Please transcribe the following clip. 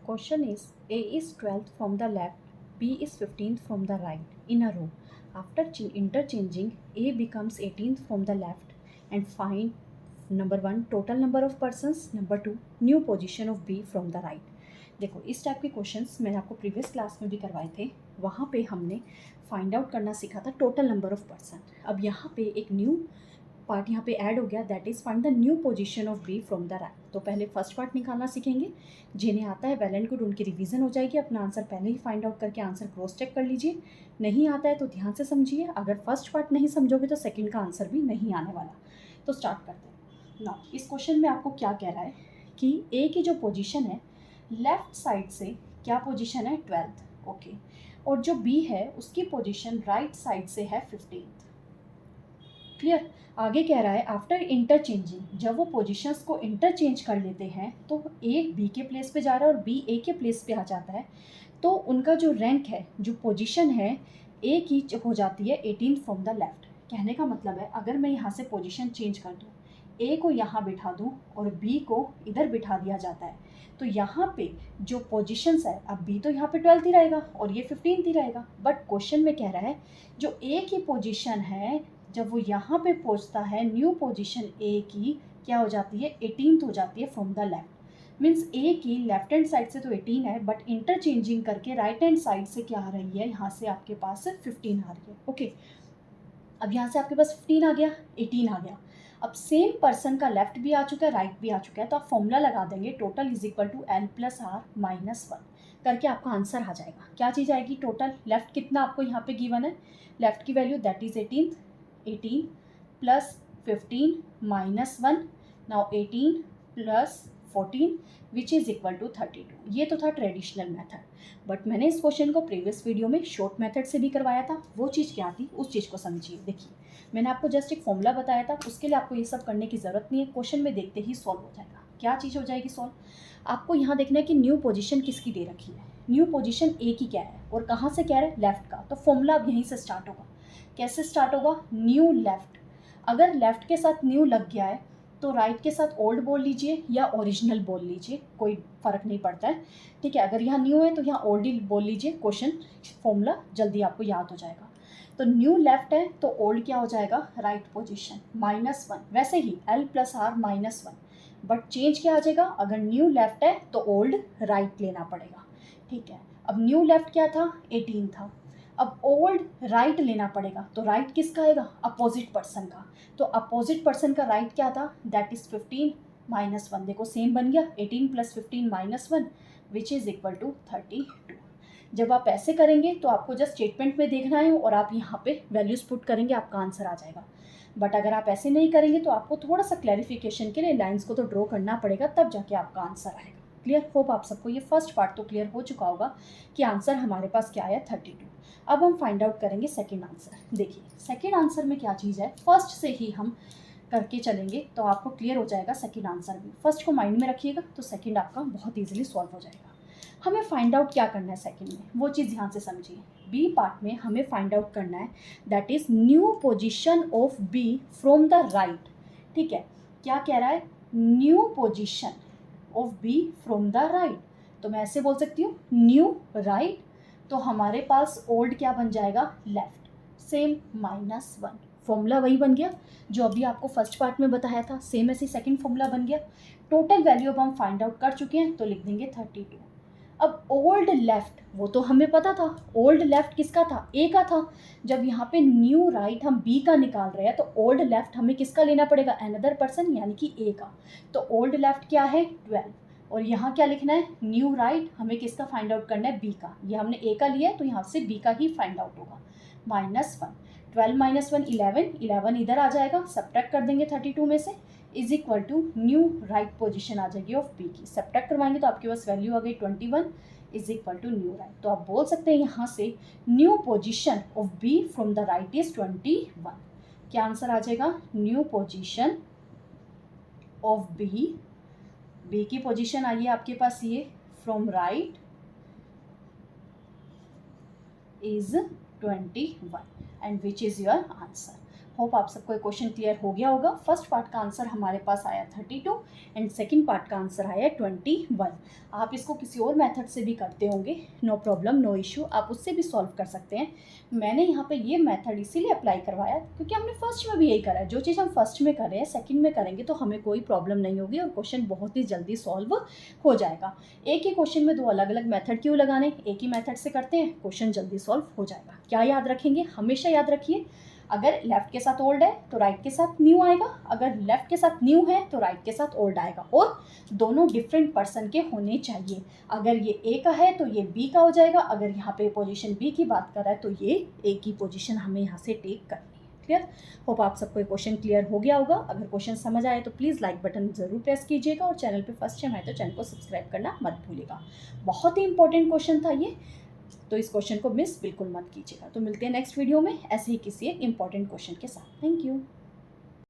question is A is 12th from the left, B is 15th from the right in a row. After interchanging, A becomes 18th from the left and find number 1 total number of persons, number 2 new position of B from the right. देखो इस type के questions मैंने आपको previous class में भी करवाए थे, वहाँ पे हमने फाइंड आउट करना सीखा था टोटल नंबर ऑफ पर्सन. अब यहाँ पे एक न्यू पार्ट यहाँ पे ऐड हो गया, that is find the new position of B from the right. तो पहले फर्स्ट पार्ट निकालना सीखेंगे. जिन्हें आता है वेल एंड गुड, उनकी रिवीजन हो जाएगी. अपना आंसर पहले ही फाइंड आउट करके आंसर क्रॉस चेक कर लीजिए. नहीं आता है तो ध्यान से समझिए. अगर फर्स्ट पार्ट नहीं समझोगे तो सेकेंड का आंसर भी नहीं आने वाला. तो स्टार्ट करते हैं. नाउ इस क्वेश्चन में आपको क्या कह रहा है कि ए की जो पोजिशन है लेफ्ट साइड से क्या पोजिशन है 12th. ओके. और जो बी है उसकी पोजिशन राइट साइड से है 15th. क्लियर. आगे कह रहा है आफ्टर इंटरचेंजिंग, जब वो पोजीशंस को इंटरचेंज कर लेते हैं तो ए बी के प्लेस पे जा रहा है और बी ए के प्लेस पे आ जाता है, तो उनका जो रैंक है, जो पोजीशन है ए की हो जाती है 18 फ्रॉम द लेफ्ट. कहने का मतलब है अगर मैं यहाँ से पोजीशन चेंज कर दूँ, ए को यहाँ बिठा दूँ और बी को इधर बिठा दिया जाता है, तो यहाँ पे जो पोजीशंस है, अब बी तो यहाँ पे 12th ही रहेगा और ये 15th ही रहेगा. बट क्वेश्चन में कह रहा है जो ए की पोजीशन है जब वो यहाँ पे पहुँचता है, न्यू पोजीशन ए की क्या हो जाती है 18th हो जाती है फ्रॉम द लेफ्ट. मीन्स ए की लेफ्ट हैंड साइड से तो 18 है, बट इंटरचेंजिंग करके राइट हैंड साइड से क्या आ रही है, यहाँ से आपके पास 15 आ रही है. ओके. अब यहाँ से आपके पास 15 आ गया, 18 आ गया. अब सेम पर्सन का लेफ्ट भी आ चुका है, राइट भी आ चुका है, तो आप फॉर्मूला लगा देंगे total is equal to L plus R minus 1 करके आपका आंसर आ जाएगा. क्या चीज़ आएगी टोटल. लेफ्ट कितना आपको यहाँ पे गिवन है, लेफ्ट की value that is 18 plus 15 minus 1. Now 18 plus 14 which is equal to 32. ये तो था ट्रेडिशनल मेथड, बट मैंने इस क्वेश्चन को प्रीवियस वीडियो में शॉर्ट मेथड से भी करवाया था. वो चीज़ क्या थी उस चीज़ को समझिए. देखिए मैंने आपको जस्ट एक फॉर्मूला बताया था, उसके लिए आपको ये सब करने की ज़रूरत नहीं है. क्वेश्चन में देखते ही सॉल्व हो जाएगा. क्या चीज़ हो जाएगी सॉल्व. आपको यहाँ देखना है कि न्यू पोजीशन किसकी दे रखी है. न्यू पोजीशन ए की क्या है और कहाँ से क्या है, लेफ्ट का. तो फॉर्मूला अब यहीं से स्टार्ट होगा. कैसे स्टार्ट होगा, न्यू लेफ्ट. अगर लेफ्ट के साथ न्यू लग गया है तो राइट के साथ ओल्ड बोल लीजिए या ओरिजिनल बोल लीजिए, कोई फ़र्क नहीं पड़ता है. ठीक है. अगर यहाँ न्यू है तो यहाँ ओल्ड ही बोल लीजिए. क्वेश्चन फॉर्मूला जल्दी आपको याद हो जाएगा. तो न्यू लेफ्ट है तो ओल्ड क्या हो जाएगा, राइट पोजीशन माइनस 1. वैसे ही L plus R minus 1, but change क्या आ जाएगा, अगर न्यू लेफ्ट है तो ओल्ड राइट लेना पड़ेगा. ठीक है. अब न्यू लेफ्ट क्या था, 18 था. अब ओल्ड राइट लेना पड़ेगा, तो राइट किसका आएगा, अपोजिट पर्सन का. तो अपोजिट पर्सन का राइट क्या था, दैट इज 15 माइनस 1. देखो सेम बन गया, 18 plus 15 minus 1 which is equal to 32. जब आप ऐसे करेंगे तो आपको जस्ट स्टेटमेंट में देखना है और आप यहाँ पे वैल्यूज़ पुट करेंगे, आपका आंसर आ जाएगा. बट अगर आप ऐसे नहीं करेंगे तो आपको थोड़ा सा क्लैरिफिकेशन के लिए लाइंस को तो ड्रॉ करना पड़ेगा, तब जाके आपका आंसर आएगा. क्लियर. होप आप सबको ये फर्स्ट पार्ट तो क्लियर हो चुका होगा कि आंसर हमारे पास क्या आया 32. अब हम फाइंड आउट करेंगे सेकेंड आंसर. देखिए सेकेंड आंसर में क्या चीज़ है, फर्स्ट से ही हम करके चलेंगे तो आपको क्लियर हो जाएगा सेकेंड आंसर भी. फर्स्ट को माइंड में रखिएगा तो सेकेंड आपका बहुत ईजिली सॉल्व हो जाएगा. हमें फाइंड आउट क्या करना है सेकेंड में, वो चीज़ ध्यान से समझिए. बी पार्ट में हमें फाइंड आउट करना है that is new position of B from the right. ठीक है. क्या कह रहा है, new position of B from the right. तो मैं ऐसे बोल सकती हूँ न्यू राइट. तो हमारे पास ओल्ड क्या बन जाएगा, लेफ्ट. Same minus 1. फॉर्मूला वही बन गया जो अभी आपको फर्स्ट पार्ट में बताया था. सेम ऐसे सेकंड फॉर्मूला बन गया. टोटल वैल्यू अब हम फाइंड आउट कर चुके हैं तो लिख देंगे 32. अब ओल्ड लेफ्ट वो तो हमें पता था, ओल्ड लेफ्ट किसका था, ए का था. जब यहाँ पे न्यू राइट हम बी का निकाल रहे हैं तो ओल्ड लेफ्ट हमें किसका लेना पड़ेगा, अनदर पर्सन यानी कि ए का. तो ओल्ड लेफ्ट क्या है 12. और यहाँ क्या लिखना है, न्यू राइट हमें किसका फाइंड आउट करना है, बी का. ये हमने ए का लिया है तो यहाँ से बी का ही फाइंड आउट होगा. माइनस 1. 12 माइनस 1 11. 11 इधर आ जाएगा, सब्ट्रैक्ट कर देंगे 32 में से, is equal to new right position आ जाएगी ऑफ बी की. सब्ट्रैक्ट करवाएंगे तो आपके पास वैल्यू आ गई 21 is equal to new right. तो आप बोल सकते हैं यहाँ से new position of B from the right is 21. क्या आंसर आ जाएगा, new position of B. B की पोजीशन आई है आपके पास ये from right is 21 and which is your answer. Hope आप सबको ये क्वेश्चन क्लियर हो गया होगा। फर्स्ट पार्ट का आंसर हमारे पास आया 32 एंड सेकंड पार्ट का आंसर आया 21। आप इसको किसी और मेथड से भी करते होंगे, नो प्रॉब्लम, नो इशू, आप उससे भी सॉल्व कर सकते हैं। मैंने यहाँ पे ये मेथड इसीलिए अप्लाई करवाया क्योंकि हमने फर्स्ट में भी यही करा है। जो चीज़ हम फर्स्ट में कर रहे हैं सेकंड में करेंगे तो हमें कोई प्रॉब्लम नहीं होगी और क्वेश्चन बहुत ही जल्दी सॉल्व हो जाएगा। एक ही क्वेश्चन में दो अलग अलग मेथड क्यों लगाने, एक ही मेथड से करते हैं, क्वेश्चन जल्दी सॉल्व हो जाएगा। क्या याद रखेंगे, हमेशा याद रखिए, अगर लेफ्ट के साथ ओल्ड है तो राइट के साथ न्यू आएगा, अगर लेफ्ट के साथ न्यू है तो राइट के साथ ओल्ड आएगा, और दोनों डिफरेंट पर्सन के होने चाहिए। अगर ये ए का है तो ये बी का हो जाएगा, अगर यहाँ पे पोजीशन बी की बात कर रहा है तो ये ए की पोजीशन हमें यहाँ से टेक करनी है। क्लियर? होप आप सबको क्वेश्चन क्लियर हो गया होगा। अगर क्वेश्चन समझ आए तो प्लीज़ लाइक बटन ज़रूर प्रेस कीजिएगा और चैनल पे फर्स्ट टाइम आए तो चैनल को सब्सक्राइब करना मत भूलिएगा। बहुत ही इंपॉर्टेंट क्वेश्चन था ये, तो इस क्वेश्चन को मिस बिल्कुल मत कीजिएगा। तो मिलते हैं नेक्स्ट वीडियो में ऐसे ही किसी एक इंपॉर्टेंट क्वेश्चन के साथ। Thank you.